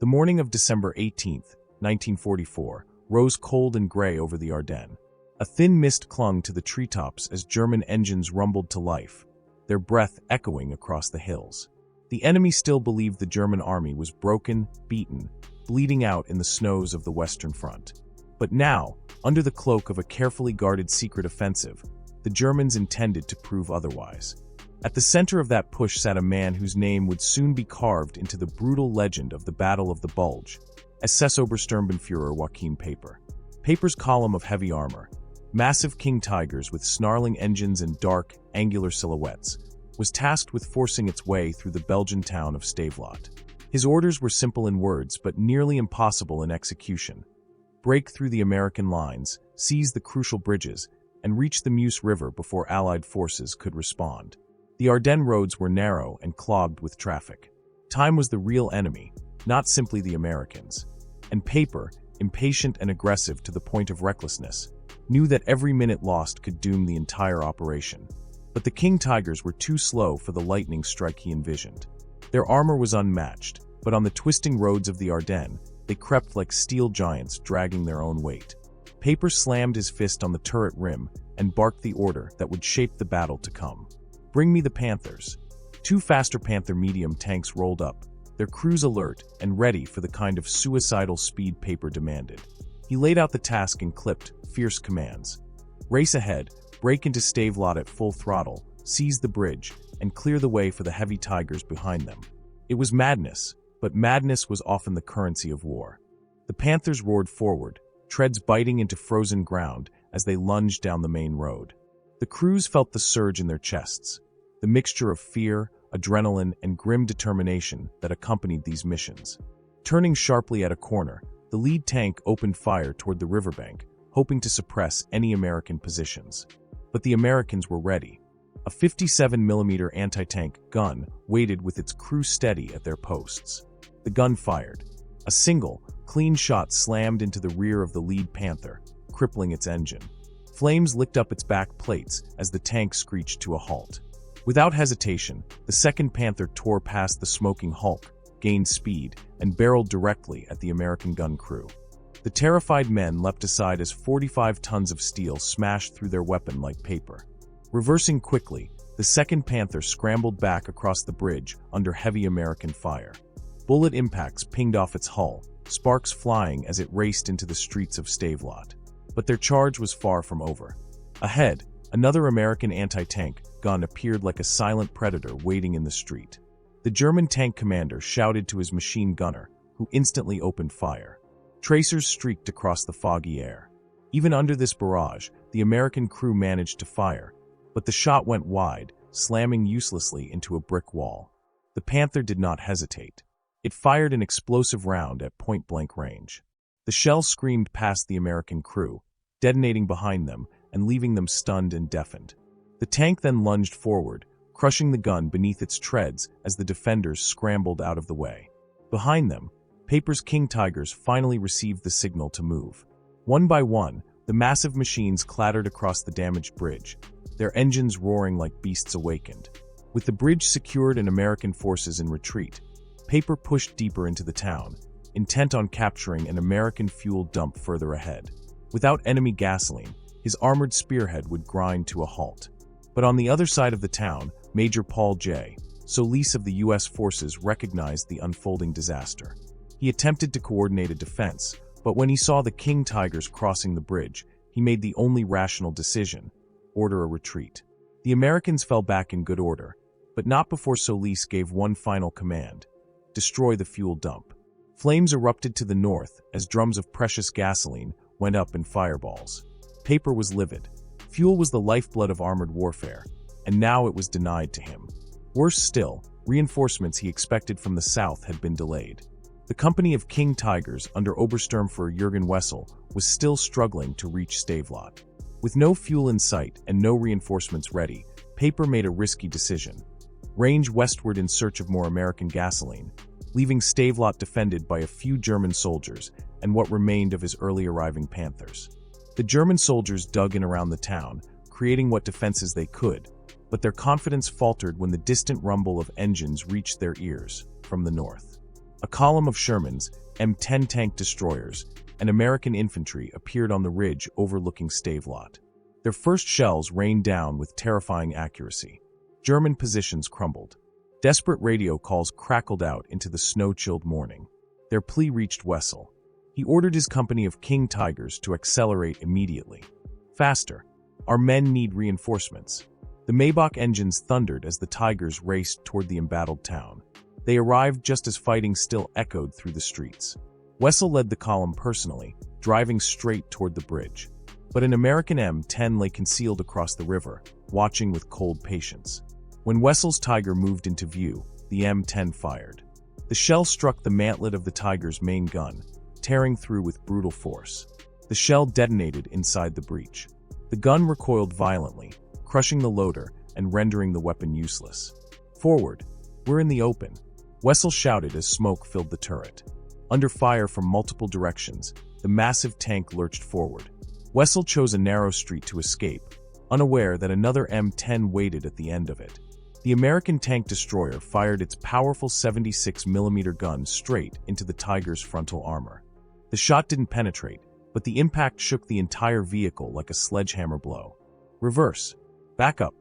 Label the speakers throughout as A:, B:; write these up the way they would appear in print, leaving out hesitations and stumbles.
A: The morning of December 18, 1944, rose cold and gray over the Ardennes. A thin mist clung to the treetops as German engines rumbled to life, their breath echoing across the hills. The enemy still believed the German army was broken, beaten, bleeding out in the snows of the Western Front. But now, under the cloak of a carefully guarded secret offensive, the Germans intended to prove otherwise. At the center of that push sat a man whose name would soon be carved into the brutal legend of the Battle of the Bulge, SS Obersturmbannführer Joachim Peiper. Peiper's column of heavy armor, massive King Tigers with snarling engines and dark, angular silhouettes, was tasked with forcing its way through the Belgian town of Stavelot. His orders were simple in words but nearly impossible in execution. Break through the American lines, seize the crucial bridges, and reach the Meuse River before Allied forces could respond. The Ardennes roads were narrow and clogged with traffic. Time was the real enemy, not simply the Americans. And Peiper, impatient and aggressive to the point of recklessness, knew that every minute lost could doom the entire operation. But the King Tigers were too slow for the lightning strike he envisioned. Their armor was unmatched, but on the twisting roads of the Ardennes, they crept like steel giants dragging their own weight. Peiper slammed his fist on the turret rim and barked the order that would shape the battle to come. "Bring me the Panthers." Two faster Panther medium tanks rolled up, their crews alert and ready for the kind of suicidal speed Peiper demanded. He laid out the task in clipped, fierce commands. Race ahead, break into Stavelot at full throttle, seize the bridge, and clear the way for the heavy Tigers behind them. It was madness, but madness was often the currency of war. The Panthers roared forward, treads biting into frozen ground as they lunged down the main road. The crews felt the surge in their chests, the mixture of fear, adrenaline, and grim determination that accompanied these missions. Turning sharply at a corner, the lead tank opened fire toward the riverbank, hoping to suppress any American positions. But the Americans were ready. A 57mm anti-tank gun waited with its crew steady at their posts. The gun fired. A single, clean shot slammed into the rear of the lead Panther, crippling its engine. Flames licked up its back plates as the tank screeched to a halt. Without hesitation, the second Panther tore past the smoking hulk, gained speed, and barreled directly at the American gun crew. The terrified men leapt aside as 45 tons of steel smashed through their weapon like paper. Reversing quickly, the second Panther scrambled back across the bridge under heavy American fire. Bullet impacts pinged off its hull, sparks flying as it raced into the streets of Stavelot. But their charge was far from over. Ahead, another American anti-tank gun appeared like a silent predator waiting in the street. The German tank commander shouted to his machine gunner, who instantly opened fire. Tracers streaked across the foggy air. Even under this barrage, the American crew managed to fire, but the shot went wide, slamming uselessly into a brick wall. The Panther did not hesitate. It fired an explosive round at point-blank range. The shell screamed past the American crew, detonating behind them and leaving them stunned and deafened. The tank then lunged forward, crushing the gun beneath its treads as the defenders scrambled out of the way. Behind them, Peiper's King Tigers finally received the signal to move. One by one, the massive machines clattered across the damaged bridge, their engines roaring like beasts awakened. With the bridge secured and American forces in retreat, Peiper pushed deeper into the town, intent on capturing an American fuel dump further ahead. Without enemy gasoline, his armored spearhead would grind to a halt. But on the other side of the town, Major Paul J. Solis of the U.S. forces recognized the unfolding disaster. He attempted to coordinate a defense, but when he saw the King Tigers crossing the bridge, he made the only rational decision: order a retreat. The Americans fell back in good order, but not before Solis gave one final command: destroy the fuel dump. Flames erupted to the north as drums of precious gasoline went up in fireballs. Peiper was livid. Fuel was the lifeblood of armored warfare, and now it was denied to him. Worse still, reinforcements he expected from the south had been delayed. The company of King Tigers under Obersturmführer Jürgen Wessel was still struggling to reach Stavelot. With no fuel in sight and no reinforcements ready, Peiper made a risky decision: range westward in search of more American gasoline, leaving Stavelot defended by a few German soldiers and what remained of his early arriving Panthers. The German soldiers dug in around the town, creating what defenses they could, but their confidence faltered when the distant rumble of engines reached their ears from the north. A column of Sherman's M10 tank destroyers and American infantry appeared on the ridge overlooking Stavelot. Their first shells rained down with terrifying accuracy. German positions crumbled. Desperate radio calls crackled out into the snow-chilled morning. Their plea reached Wessel. He ordered his company of King Tigers to accelerate immediately. Faster. Our men need reinforcements. The Maybach engines thundered as the Tigers raced toward the embattled town. They arrived just as fighting still echoed through the streets. Wessel led the column personally, driving straight toward the bridge. But an American M10 lay concealed across the river, watching with cold patience. When Wessel's Tiger moved into view, the M10 fired. The shell struck the mantlet of the Tiger's main gun, tearing through with brutal force. The shell detonated inside the breach. The gun recoiled violently, crushing the loader and rendering the weapon useless. Forward! We're in the open! Wessel shouted as smoke filled the turret. Under fire from multiple directions, the massive tank lurched forward. Wessel chose a narrow street to escape, unaware that another M10 waited at the end of it. The American tank destroyer fired its powerful 76mm gun straight into the Tiger's frontal armor. The shot didn't penetrate, but the impact shook the entire vehicle like a sledgehammer blow. Reverse. Back up.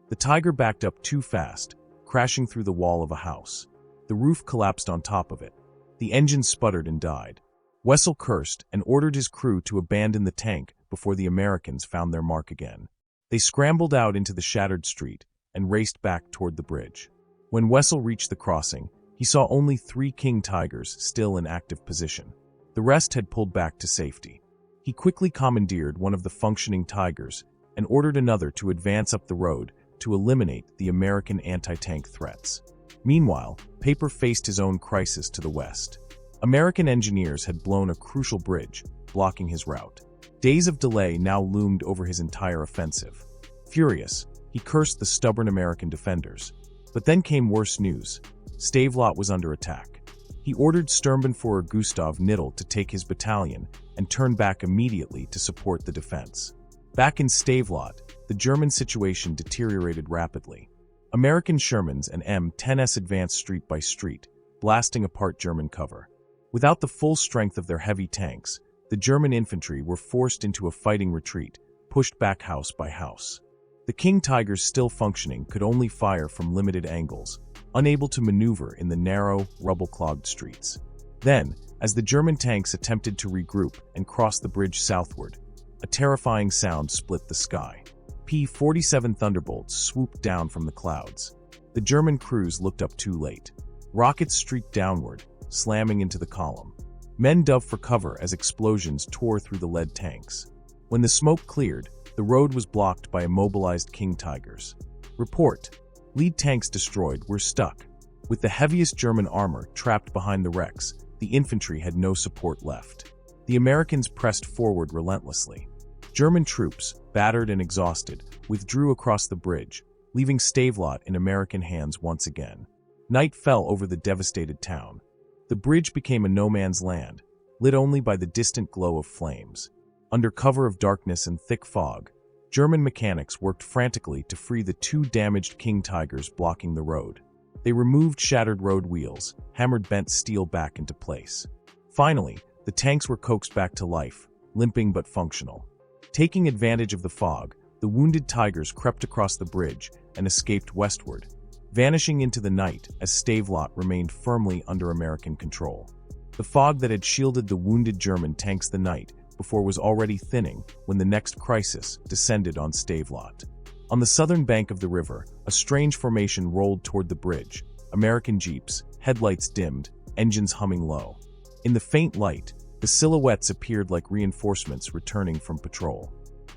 A: The Tiger backed up too fast, crashing through the wall of a house. The roof collapsed on top of it. The engine sputtered and died. Wessel cursed and ordered his crew to abandon the tank before the Americans found their mark again. They scrambled out into the shattered street and raced back toward the bridge. When Wessel reached the crossing, he saw only 3 King Tigers still in active position. The rest had pulled back to safety. He quickly commandeered one of the functioning Tigers and ordered another to advance up the road to eliminate the American anti-tank threats. Meanwhile, Peiper faced his own crisis to the west. American engineers had blown a crucial bridge, blocking his route. Days of delay now loomed over his entire offensive. Furious, he cursed the stubborn American defenders. But then came worse news. Stavelot was under attack. He ordered Sturmbannführer Gustav Knittel to take his battalion and turn back immediately to support the defense. Back in Stavelot, the German situation deteriorated rapidly. American Shermans and M10s advanced street by street, blasting apart German cover. Without the full strength of their heavy tanks, the German infantry were forced into a fighting retreat, pushed back house by house. The King Tigers still functioning could only fire from limited angles, unable to maneuver in the narrow, rubble-clogged streets. Then, as the German tanks attempted to regroup and cross the bridge southward, a terrifying sound split the sky. P-47 Thunderbolts swooped down from the clouds. The German crews looked up too late. Rockets streaked downward, slamming into the column. Men dove for cover as explosions tore through the lead tanks. When the smoke cleared, the road was blocked by immobilized King Tigers. Report. Lead tanks destroyed, we're stuck. With the heaviest German armor trapped behind the wrecks, the infantry had no support left. The Americans pressed forward relentlessly. German troops, battered and exhausted, withdrew across the bridge, leaving Stavelot in American hands once again. Night fell over the devastated town. The bridge became a no-man's land, lit only by the distant glow of flames. Under cover of darkness and thick fog, German mechanics worked frantically to free the 2 damaged King Tigers blocking the road. They removed shattered road wheels, hammered bent steel back into place. Finally, the tanks were coaxed back to life, limping but functional. Taking advantage of the fog, the wounded Tigers crept across the bridge and escaped westward, vanishing into the night as Stavelot remained firmly under American control. The fog that had shielded the wounded German tanks the night before was already thinning when the next crisis descended on Stavelot. On the southern bank of the river, a strange formation rolled toward the bridge, American jeeps, headlights dimmed, engines humming low. In the faint light, the silhouettes appeared like reinforcements returning from patrol.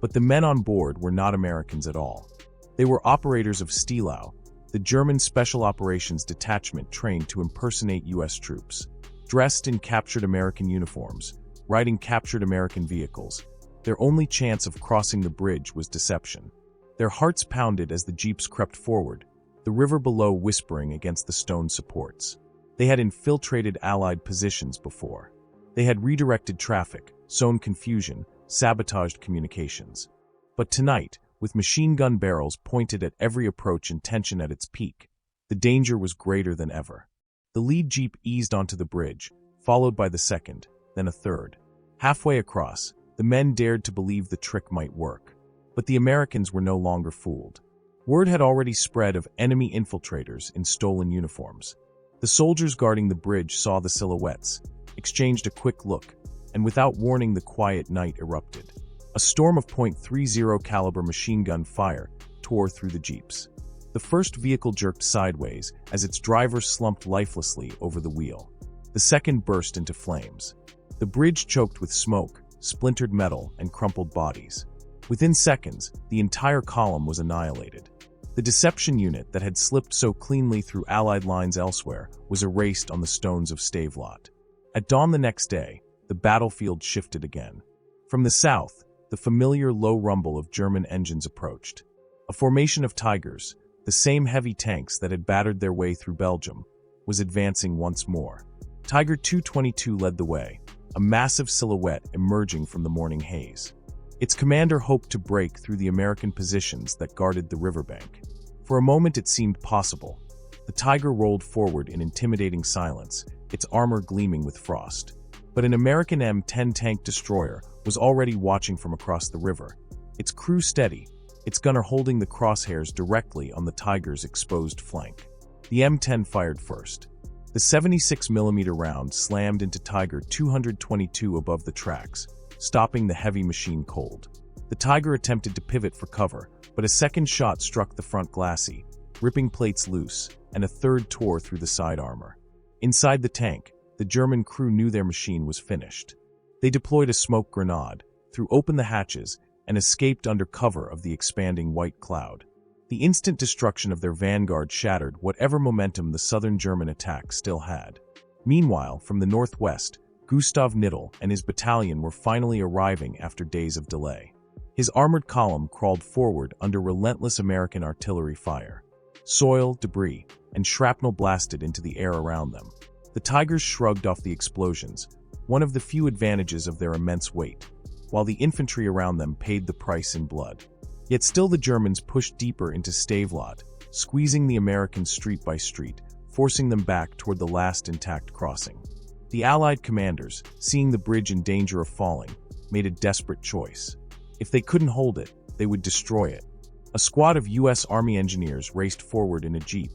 A: But the men on board were not Americans at all. They were operators of Stahlhelm, the German Special Operations Detachment trained to impersonate U.S. troops. Dressed in captured American uniforms, riding captured American vehicles, their only chance of crossing the bridge was deception. Their hearts pounded as the jeeps crept forward, the river below whispering against the stone supports. They had infiltrated Allied positions before. They had redirected traffic, sown confusion, sabotaged communications. But tonight, with machine gun barrels pointed at every approach and tension at its peak, the danger was greater than ever. The lead jeep eased onto the bridge, followed by the second, then a third. Halfway across, the men dared to believe the trick might work. But the Americans were no longer fooled. Word had already spread of enemy infiltrators in stolen uniforms. The soldiers guarding the bridge saw the silhouettes, exchanged a quick look, and without warning the quiet night erupted. A storm of .30 caliber machine gun fire tore through the jeeps. The first vehicle jerked sideways as its driver slumped lifelessly over the wheel. The second burst into flames. The bridge choked with smoke, splintered metal, and crumpled bodies. Within seconds, the entire column was annihilated. The deception unit that had slipped so cleanly through Allied lines elsewhere was erased on the stones of Stavelot. At dawn the next day, the battlefield shifted again. From the south, the familiar low rumble of German engines approached. A formation of Tigers, the same heavy tanks that had battered their way through Belgium, was advancing once more. Tiger 222 led the way, a massive silhouette emerging from the morning haze. Its commander hoped to break through the American positions that guarded the riverbank. For a moment it seemed possible. The Tiger rolled forward in intimidating silence, its armor gleaming with frost. But an American M10 tank destroyer was already watching from across the river, its crew steady, its gunner holding the crosshairs directly on the Tiger's exposed flank. The M10 fired first. The 76mm round slammed into Tiger 222 above the tracks, stopping the heavy machine cold. The Tiger attempted to pivot for cover, but a second shot struck the front glacis, ripping plates loose, and a third tore through the side armor. Inside the tank, the German crew knew their machine was finished. They deployed a smoke grenade, threw open the hatches, and escaped under cover of the expanding white cloud. The instant destruction of their vanguard shattered whatever momentum the southern German attack still had. Meanwhile, from the northwest, Gustav Knittel and his battalion were finally arriving after days of delay. His armored column crawled forward under relentless American artillery fire. Soil, debris, and shrapnel blasted into the air around them. The Tigers shrugged off the explosions, one of the few advantages of their immense weight, while the infantry around them paid the price in blood. Yet still the Germans pushed deeper into Stavelot, squeezing the Americans street by street, forcing them back toward the last intact crossing. The Allied commanders, seeing the bridge in danger of falling, made a desperate choice. If they couldn't hold it, they would destroy it. A squad of U.S. Army engineers raced forward in a jeep,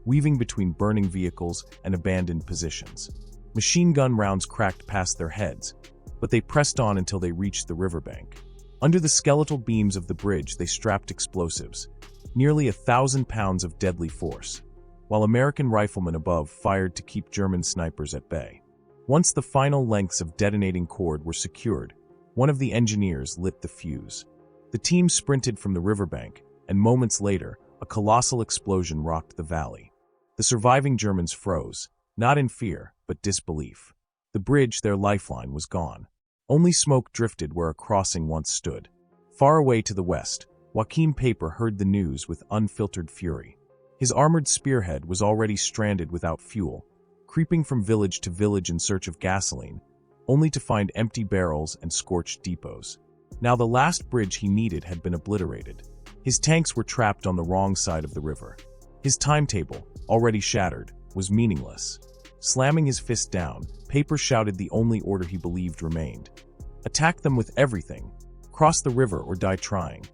A: weaving between burning vehicles and abandoned positions. Machine gun rounds cracked past their heads, but they pressed on until they reached the riverbank. Under the skeletal beams of the bridge they strapped explosives, nearly 1,000 pounds of deadly force, while American riflemen above fired to keep German snipers at bay. Once the final lengths of detonating cord were secured, one of the engineers lit the fuse. The team sprinted from the riverbank, and moments later, a colossal explosion rocked the valley. The surviving Germans froze, not in fear, but disbelief. The bridge, their lifeline, was gone. Only smoke drifted where a crossing once stood. Far away to the west, WWII Peiper heard the news with unfiltered fury. His armored spearhead was already stranded without fuel, creeping from village to village in search of gasoline, only to find empty barrels and scorched depots. Now the last bridge he needed had been obliterated. His tanks were trapped on the wrong side of the river. His timetable, already shattered, was meaningless. Slamming his fist down, Peiper shouted the only order he believed remained. Attack them with everything. Cross the river or die trying.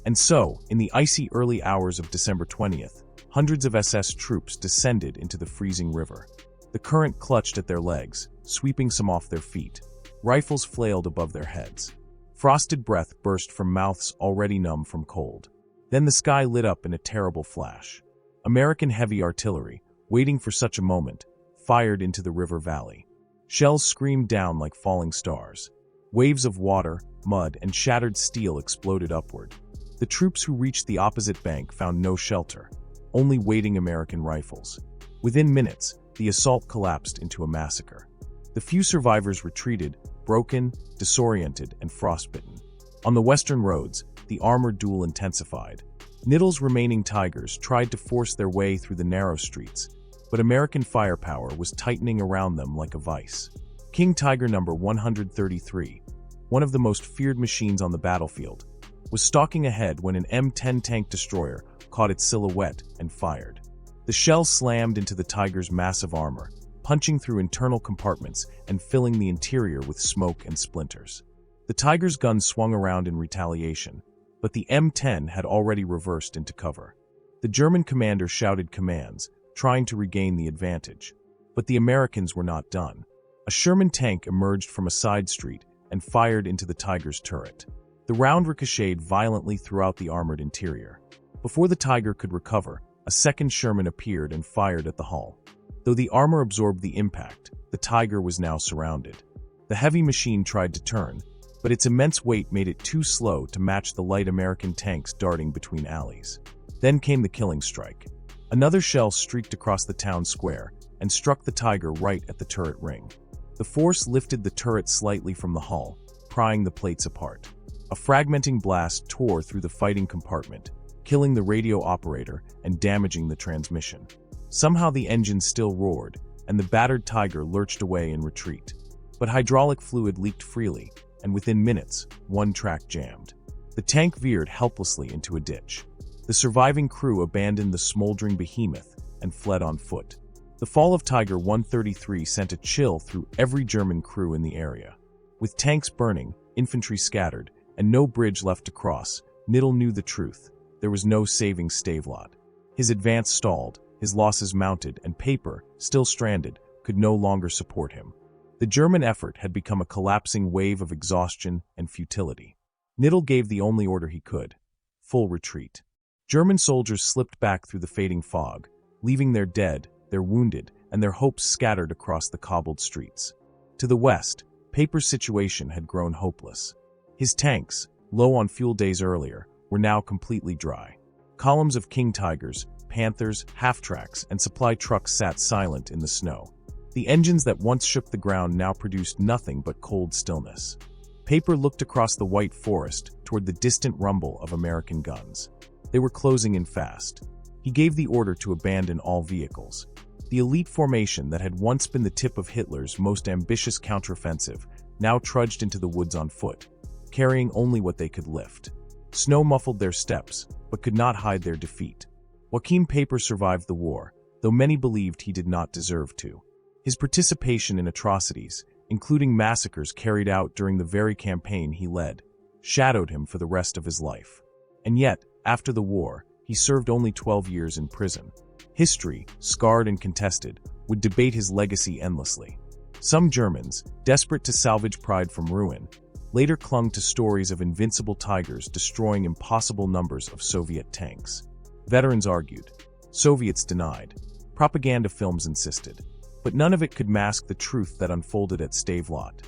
A: And so, in the icy early hours of December 20th, hundreds of SS troops descended into the freezing river. The current clutched at their legs, sweeping some off their feet. Rifles flailed above their heads. Frosted breath burst from mouths already numb from cold. Then the sky lit up in a terrible flash. American heavy artillery, waiting for such a moment, fired into the river valley. Shells screamed down like falling stars. Waves of water, mud, and shattered steel exploded upward. The troops who reached the opposite bank found no shelter, only waiting American rifles. Within minutes, the assault collapsed into a massacre. The few survivors retreated, broken, disoriented, and frostbitten. On the western roads, the armored duel intensified. Knittel's remaining Tigers tried to force their way through the narrow streets, but American firepower was tightening around them like a vice. King Tiger No. 133, one of the most feared machines on the battlefield, was stalking ahead when an M10 tank destroyer caught its silhouette and fired. The shell slammed into the Tiger's massive armor, punching through internal compartments and filling the interior with smoke and splinters. The Tiger's gun swung around in retaliation, but the M10 had already reversed into cover. The German commander shouted commands, trying to regain the advantage. But the Americans were not done. A Sherman tank emerged from a side street and fired into the Tiger's turret. The round ricocheted violently throughout the armored interior. Before the Tiger could recover, a second Sherman appeared and fired at the hull. Though the armor absorbed the impact, the Tiger was now surrounded. The heavy machine tried to turn, but its immense weight made it too slow to match the light American tanks darting between alleys. Then came the killing strike. Another shell streaked across the town square and struck the Tiger right at the turret ring. The force lifted the turret slightly from the hull, prying the plates apart. A fragmenting blast tore through the fighting compartment, killing the radio operator and damaging the transmission. Somehow the engine still roared, and the battered Tiger lurched away in retreat. But hydraulic fluid leaked freely, and within minutes, one track jammed. The tank veered helplessly into a ditch. The surviving crew abandoned the smoldering behemoth and fled on foot. The fall of Tiger 133 sent a chill through every German crew in the area. With tanks burning, infantry scattered, and no bridge left to cross, Knittel knew the truth. There was no saving Stavelot. His advance stalled, his losses mounted, and Peiper, still stranded, could no longer support him. The German effort had become a collapsing wave of exhaustion and futility. Knittel gave the only order he could: full retreat. German soldiers slipped back through the fading fog, leaving their dead, their wounded, and their hopes scattered across the cobbled streets. To the west, Peiper's situation had grown hopeless. His tanks, low on fuel days earlier, were now completely dry. Columns of King Tigers, Panthers, half-tracks, and supply trucks sat silent in the snow. The engines that once shook the ground now produced nothing but cold stillness. Peiper looked across the white forest toward the distant rumble of American guns. They were closing in fast. He gave the order to abandon all vehicles. The elite formation that had once been the tip of Hitler's most ambitious counteroffensive now trudged into the woods on foot, carrying only what they could lift. Snow muffled their steps, but could not hide their defeat. Joachim Peiper survived the war, though many believed he did not deserve to. His participation in atrocities, including massacres carried out during the very campaign he led, shadowed him for the rest of his life. And yet, after the war, he served only 12 years in prison. History, scarred and contested, would debate his legacy endlessly. Some Germans, desperate to salvage pride from ruin, later clung to stories of invincible Tigers destroying impossible numbers of Soviet tanks. Veterans argued. Soviets denied. Propaganda films insisted. But none of it could mask the truth that unfolded at Stavelot.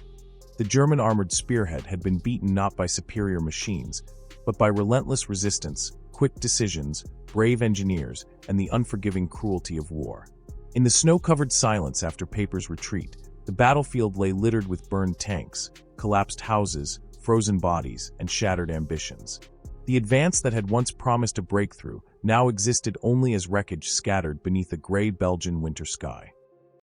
A: The German armored spearhead had been beaten not by superior machines, but by relentless resistance, quick decisions, brave engineers, and the unforgiving cruelty of war. In the snow-covered silence after Peiper's retreat, the battlefield lay littered with burned tanks, collapsed houses, frozen bodies, and shattered ambitions. The advance that had once promised a breakthrough now existed only as wreckage scattered beneath a gray Belgian winter sky.